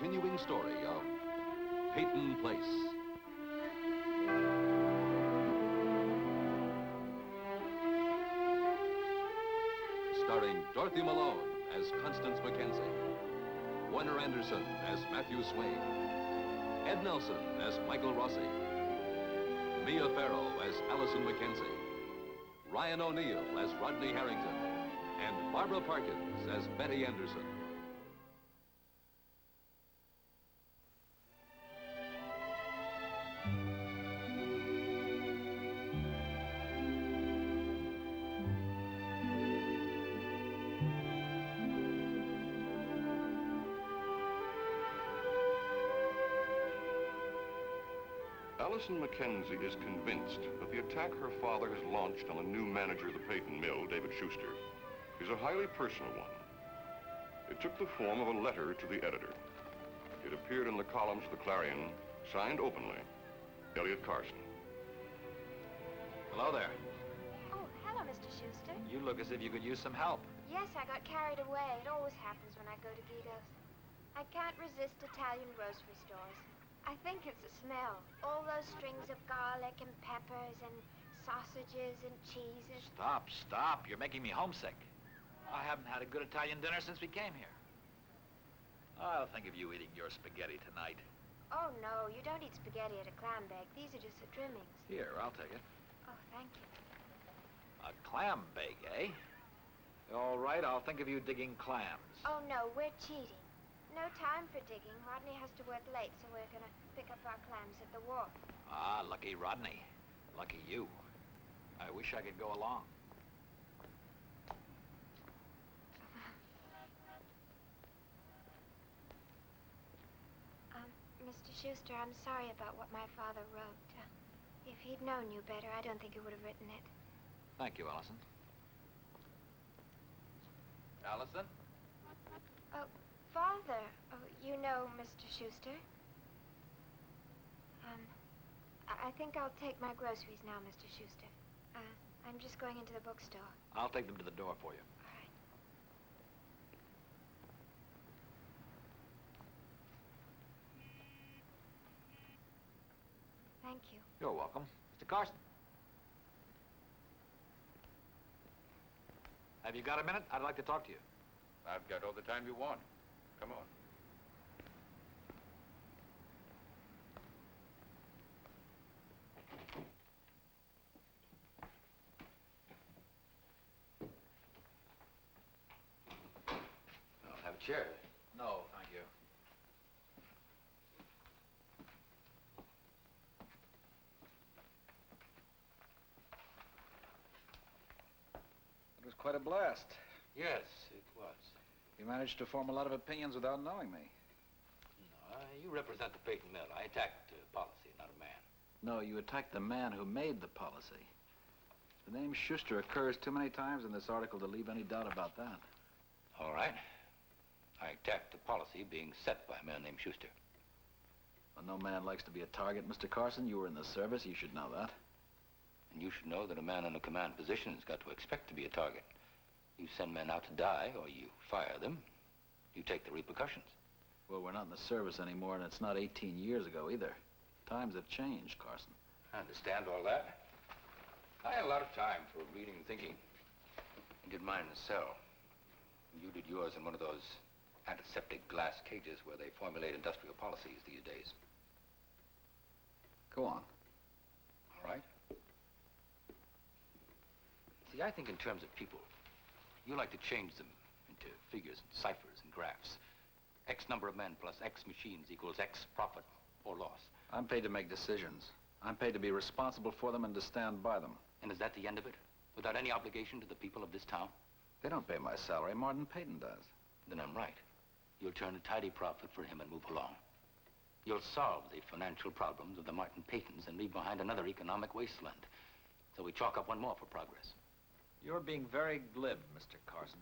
continuing story of Peyton Place. Starring Dorothy Malone as Constance Mackenzie, Warner Anderson as Matthew Swain, Ed Nelson as Michael Rossi, Mia Farrow as Allison Mackenzie, Ryan O'Neill as Rodney Harrington, and Barbara Parkins as Betty Anderson. Allison Mackenzie is convinced that the attack her father has launched on the new manager of the Peyton Mill, David Schuster, is a highly personal one. It took the form of a letter to the editor. It appeared in the columns of the Clarion, signed openly, Elliot Carson. Hello there. Oh, hello, Mr. Schuster. You look as if you could use some help. Yes, I got carried away. It always happens when I go to Guido's. I can't resist Italian grocery stores. I think it's the smell. All those strings of garlic and peppers and sausages and cheeses. Stop. You're making me homesick. I haven't had a good Italian dinner since we came here. I'll think of you eating your spaghetti tonight. Oh, no, you don't eat spaghetti at a clam bake. These are just the trimmings. Here, I'll take it. Oh, thank you. A clam bake, eh? All right, I'll think of you digging clams. Oh, no, we're cheating. No time for digging. Rodney has to work late, so we're gonna pick up our clams at the wharf. Ah, lucky Rodney. Lucky you. I wish I could go along. Mr. Schuster, I'm sorry about what my father wrote. If he'd known you better, I don't think he would have written it. Thank you, Allison. Allison? Oh, Father. Oh, you know Mr. Schuster? I think I'll take my groceries now, Mr. Schuster. I'm just going into the bookstore. I'll take them to the door for you. All right. Thank you. You're welcome. Mr. Carson. Have you got a minute? I'd like to talk to you. I've got all the time you want. Come on. I'll have a chair. No, thank you. It was quite a blast. Yes, it was. You managed to form a lot of opinions without knowing me. No, you represent the Peyton Mill. I attacked policy, not a man. No, you attacked the man who made the policy. The name Schuster occurs too many times in this article to leave any doubt about that. All right. I attacked the policy being set by a man named Schuster. Well, no man likes to be a target, Mr. Carson. You were in the service. You should know that. And you should know that a man in a command position has got to expect to be a target. You send men out to die, or you fire them. You take the repercussions. Well, we're not in the service anymore, and it's not 18 years ago either. Times have changed, Carson. I understand all that. I had a lot of time for reading and thinking. I did mine in a cell. You did yours in one of those antiseptic glass cages where they formulate industrial policies these days. Go on. All right? See, I think in terms of people. You like to change them into figures and ciphers and graphs. X number of men plus X machines equals X profit or loss. I'm paid to make decisions. I'm paid to be responsible for them and to stand by them. And is that the end of it? Without any obligation to the people of this town? They don't pay my salary more than Peyton does. Then I'm right. You'll turn a tidy profit for him and move along. You'll solve the financial problems of the Martin Peytons and leave behind another economic wasteland. So we chalk up one more for progress. You're being very glib, Mr. Carson.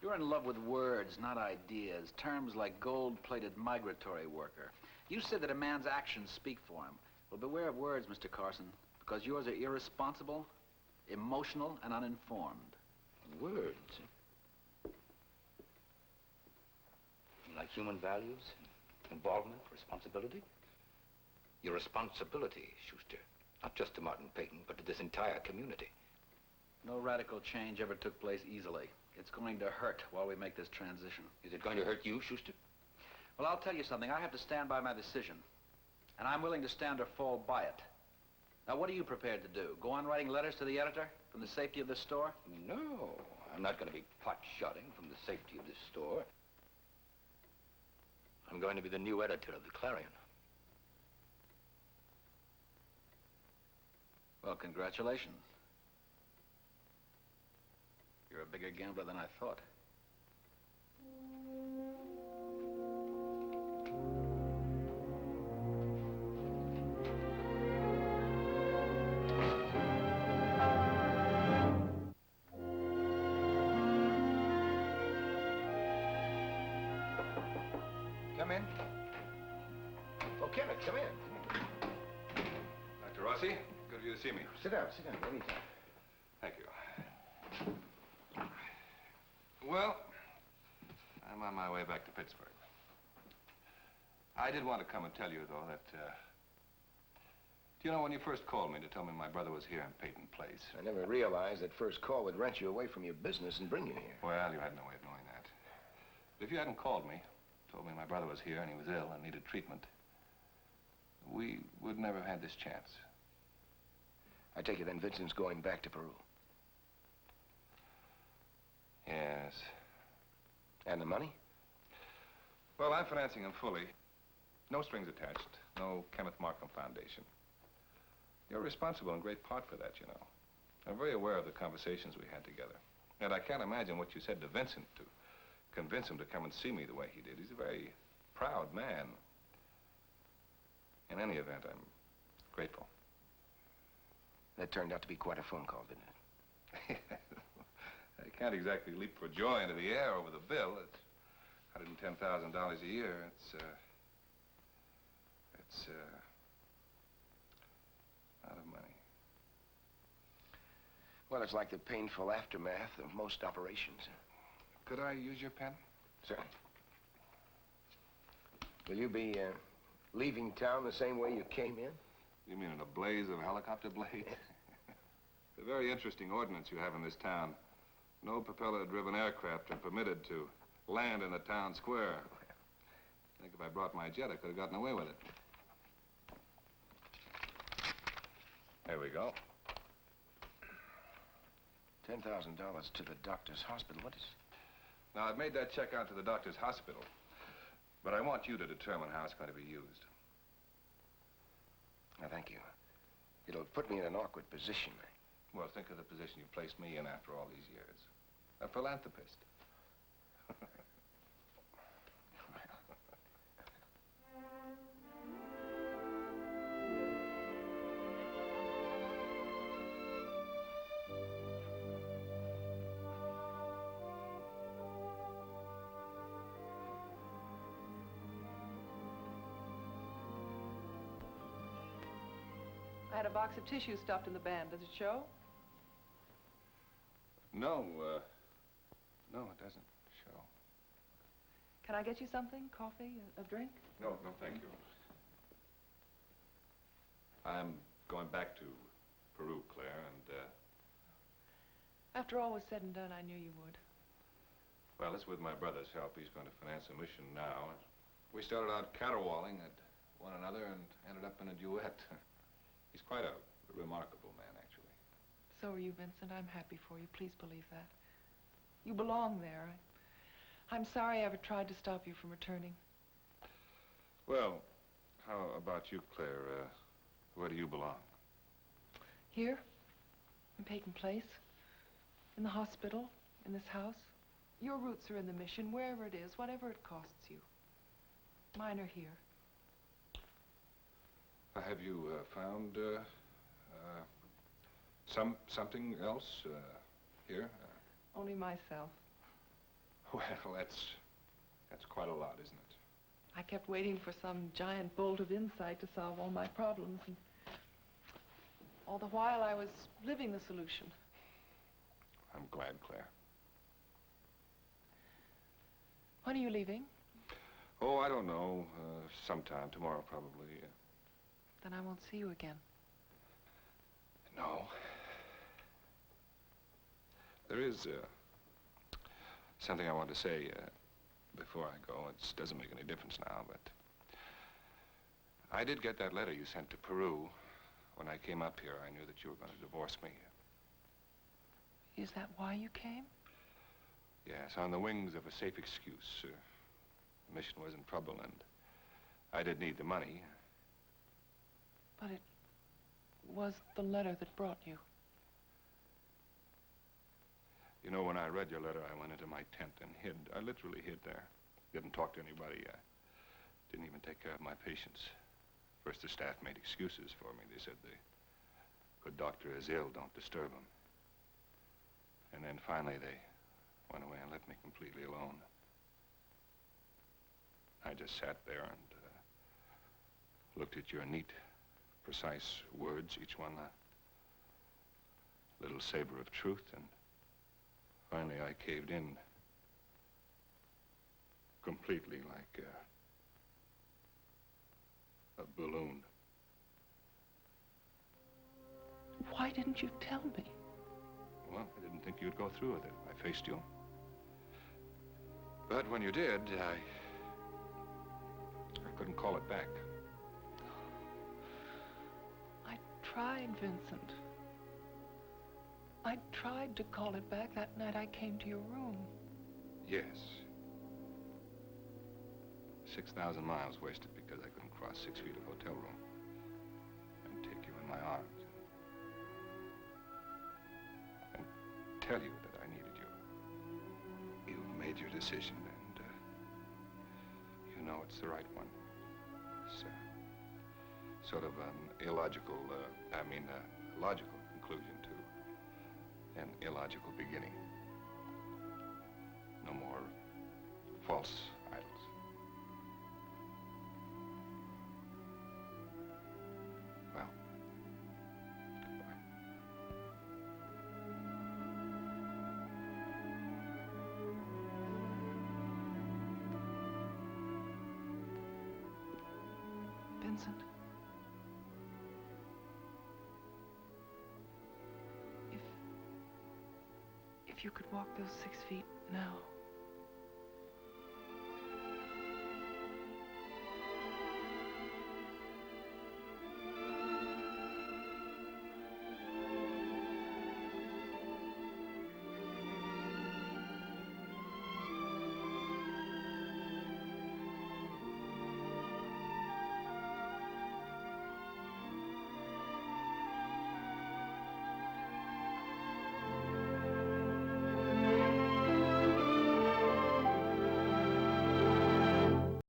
You're in love with words, not ideas. Terms like gold-plated migratory worker. You said that a man's actions speak for him. Well, beware of words, Mr. Carson, because yours are irresponsible, emotional, and uninformed. Words? human values, involvement, responsibility. Your responsibility, Schuster. Not just to Martin Peyton, but to this entire community. No radical change ever took place easily. It's going to hurt while we make this transition. Is it going to hurt you, Schuster? Well, I'll tell you something. I have to stand by my decision. And I'm willing to stand or fall by it. Now, what are you prepared to do? Go on writing letters to the editor from the safety of this store? No, I'm not going to be pot-shotting from the safety of this store. I'm going to be the new editor of the Clarion. Well, congratulations. You're a bigger gambler than I thought. Come in. Oh, Kenneth, come in. Dr. Rossi, good of you to see me. Sit down, anytime. Thank you. Well, I'm on my way back to Pittsburgh. I did want to come and tell you, though, that, do you know, when you first called me to tell me my brother was here in Peyton Place? I never realized that first call would wrench you away from your business and bring you here. Well, you had no way of knowing that. But if you hadn't called me, told me my brother was here and he was ill and needed treatment, we would never have had this chance. I take it then Vincent's going back to Peru. Yes. And the money? Well, I'm financing him fully. No strings attached. No Kenneth Markham Foundation. You're responsible in great part for that, you know. I'm very aware of the conversations we had together. And I can't imagine what you said to Vincent to convince him to come and see me the way he did. He's a very proud man. In any event, I'm grateful. That turned out to be quite a phone call, didn't it? I can't exactly leap for joy into the air over the bill. It's $110,000 a year. It's a lot of money. Well, it's like the painful aftermath of most operations. Could I use your pen? Certainly. Will you be leaving town the same way you came in? You mean in a blaze of helicopter blades? It's a very interesting ordinance you have in this town. No propeller-driven aircraft are permitted to land in the town square. I think if I brought my jet, I could have gotten away with it. There we go. $10,000 to the doctor's hospital. What is... Now, I've made that check out to the doctor's hospital, but I want you to determine how it's going to be used. Now, thank you. It'll put me in an awkward position. Well, think of the position you placed me in after all these years. A philanthropist. I had a box of tissue stuffed in the band. Does it show? No, no, it doesn't show. Can I get you something? Coffee? A drink? No, thank you. I'm going back to Peru, Claire, and, After all was said and done, I knew you would. well, it's with my brother's help. He's going to finance a mission now. We started out caterwauling at one another and ended up in a duet. He's quite a remarkable man, actually. So are you, Vincent. I'm happy for you. Please believe that. You belong there. I'm sorry I ever tried to stop you from returning. Well, how about you, Claire? Where do you belong? Here, in Peyton Place, in the hospital, in this house. Your roots are in the mission, wherever it is, whatever it costs you. Mine are here. Have you found something else here? Only myself. Well, that's quite a lot, isn't it? I kept waiting for some giant bolt of insight to solve all my problems, and all the while I was living the solution. I'm glad, Claire. When are you leaving? Oh, I don't know. Sometime tomorrow, probably. Then I won't see you again. No. There is something I want to say before I go. It doesn't make any difference now, but I did get that letter you sent to Peru. When I came up here, I knew that you were going to divorce me. Is that why you came? Yes, on the wings of a safe excuse. The mission was in trouble, and I did need the money. But it was the letter that brought you. You know, when I read your letter, I went into my tent and hid. I literally hid there. Didn't talk to anybody. Didn't even take care of my patients. First, the staff made excuses for me. They said the good doctor is ill, don't disturb him. And then finally, they went away and left me completely alone. I just sat there and looked at your neat, precise words, each one a little saber of truth, and finally I caved in completely like a balloon. Why didn't you tell me? Well, I didn't think you'd go through with it. I faced you. But when you did, I couldn't call it back. I tried, Vincent. I tried to call it back that night I came to your room. Yes. 6,000 miles wasted because I couldn't cross 6 feet of hotel room and take you in my arms and tell you that I needed you. You made your decision, and you know it's the right one. It's sort of an illogical, logical conclusion to an illogical beginning. No more false idols. Well, goodbye. Vincent. If you could walk those 6 feet now.